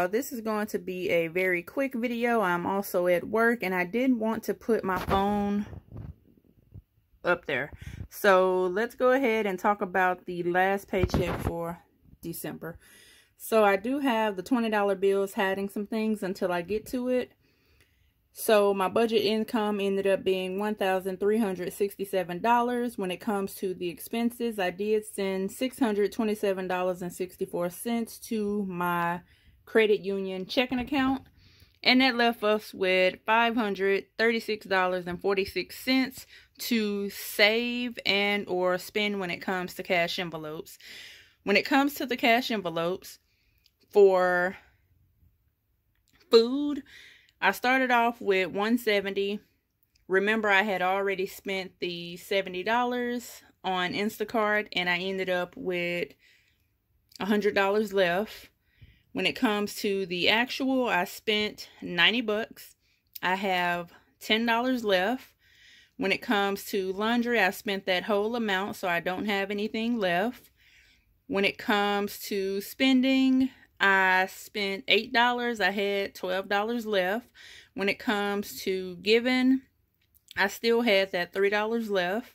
y'all, this is going to be a very quick video. I'm also at work and I didn't want to put my phone up there. So let's go ahead and talk about the last paycheck for December. So I do have the $20 bills hiding some things until I get to it. So my budget income ended up being $1,367. When it comes to the expenses, I did send $627.64 to my credit union checking account. And that left us with $536.46 to save and or spend when it comes to cash envelopes. When it comes to the cash envelopes for food, I started off with $170. Remember, I had already spent the $70 on Instacart and I ended up with $100 left. When it comes to the actual, I spent 90 bucks. I have $10 left. When it comes to laundry, I spent that whole amount, so I don't have anything left. When it comes to spending, I spent $8. I had $12 left. When it comes to giving, I still had that $3 left.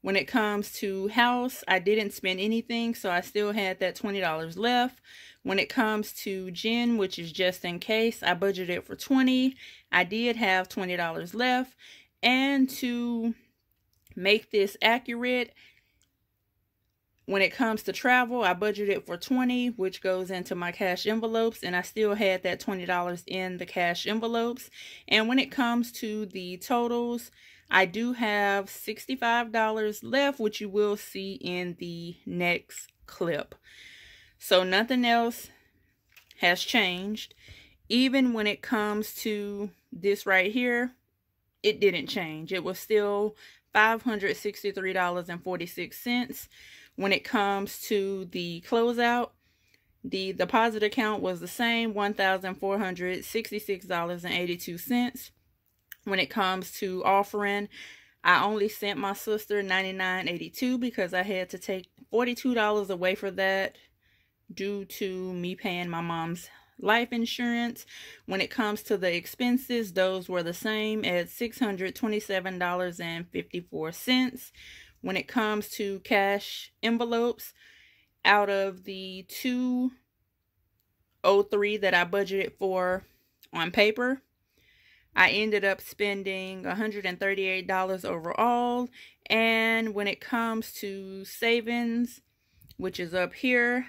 When it comes to house, I didn't spend anything, so I still had that $20 left. When it comes to gin, which is just in case, I budgeted for $20. I did have $20 left. And to make this accurate, when it comes to travel, I budgeted for $20, which goes into my cash envelopes, and I still had that $20 in the cash envelopes. And when it comes to the totals, I do have $65 left, which you will see in the next clip. So nothing else has changed. Even when it comes to this right here, it didn't change. It was still $563.46. When it comes to the closeout, the deposit account was the same, $1,466.82. When it comes to offering, I only sent my sister $99.82 because I had to take $42 away for that due to me paying my mom's life insurance. When it comes to the expenses, those were the same at $627.54. When it comes to cash envelopes, out of the $203 that I budgeted for on paper, I ended up spending $138 overall. And when it comes to savings, which is up here,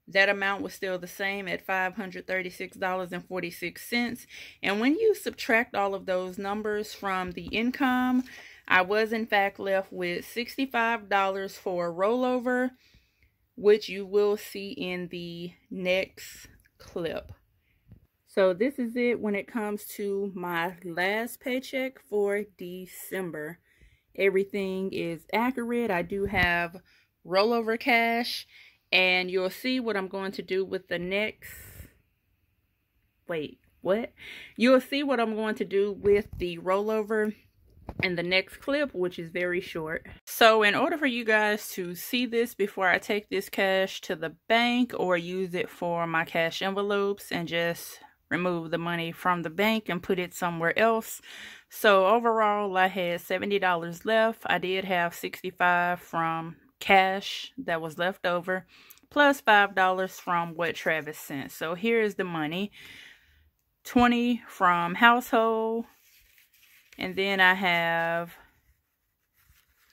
that amount was still the same at $536.46. And when you subtract all of those numbers from the income, I was in fact left with $65 for rollover, which you will see in the next clip. So this is it when it comes to my last paycheck for December. Everything is accurate. I do have rollover cash, and you'll see what I'm going to do with the next... Wait, what? You'll see what I'm going to do with the rollover in the next clip, which is very short. So in order for you guys to see this before I take this cash to the bank or use it for my cash envelopes and just remove the money from the bank and put it somewhere else. So overall, I had $70 left. I did have $65 from cash that was left over, plus $5 from what Travis sent. So here's the money. $20 from household. And then I have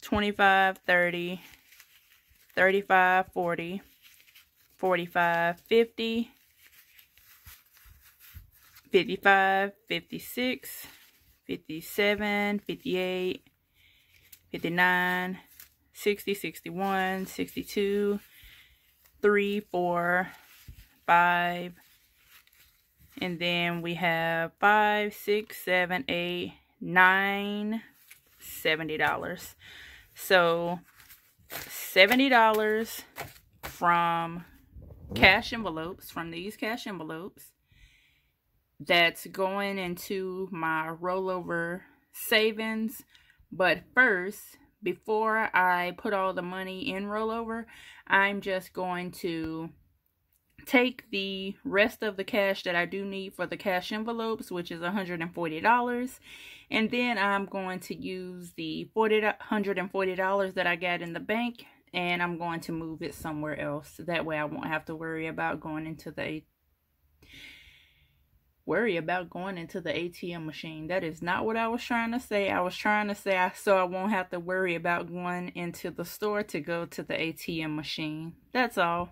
$25, $30, $35, $40, $45, $50, $55, $56, $57, $58, $59, $60, $61, $62, $3, $4, $5, and then we have $5, $6, $7, $8, $9, $70. So $70 from cash envelopes, from these cash envelopes, that's going into my rollover savings. But first, before I put all the money in rollover, I'm just going to take the rest of the cash that I do need for the cash envelopes, which is $140, and then I'm going to use the $140 that I got in the bank, and I'm going to move it somewhere else. That way I won't have to worry about going into the ATM machine. That is not what I was trying to say. I was trying to say so I won't have to worry about going into the store to go to the ATM machine. That's all.